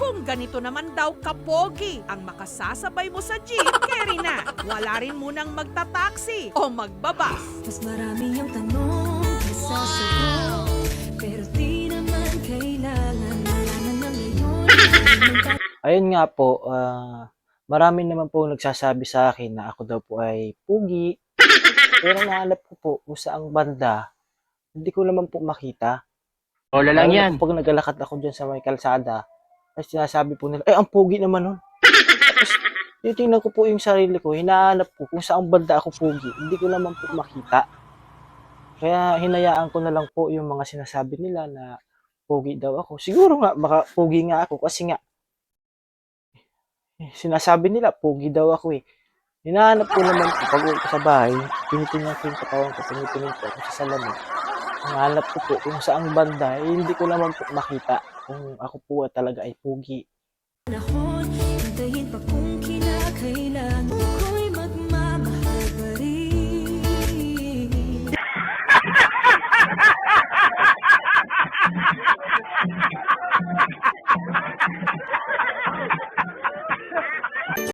Kung ganito naman daw kapogi ang makasasabay mo sa jeep, carry na. Wala rin munang magtataksi o magbabas. Mas marami ang tanong kaysa sagot, pero di naman kailangan malaman na ngayon. Ayun nga po, marami naman po nagsasabi sa akin na ako daw po ay pugi. Pero nahanap ko po kung saang banda, hindi ko naman po makita. Bola lang Lalo na yan. po pag naglalakad ako dyan sa may kalsada, ay sinasabi po nila, ay ang pugi naman nun. Tapos titingnan ko po yung sarili ko, hinahanap ko kung saang banda ako pugi, hindi ko naman po makita. Kaya hinayaan ko na lang po yung mga sinasabi nila na pugi daw ako. Siguro nga, baka pugi nga ako kasi nga, sinasabi nila, pugi daw ako eh. Hinahanap ko naman po pag uwi ko sa bahay, tinitingnan ko yung katawan ko, tinitingnan ko ako sa salamin. Hinahanap ko po kung saang banda, eh, hindi ko naman po makita kung ako po talaga ay pugi. Hintayin pa kung kinakailangan.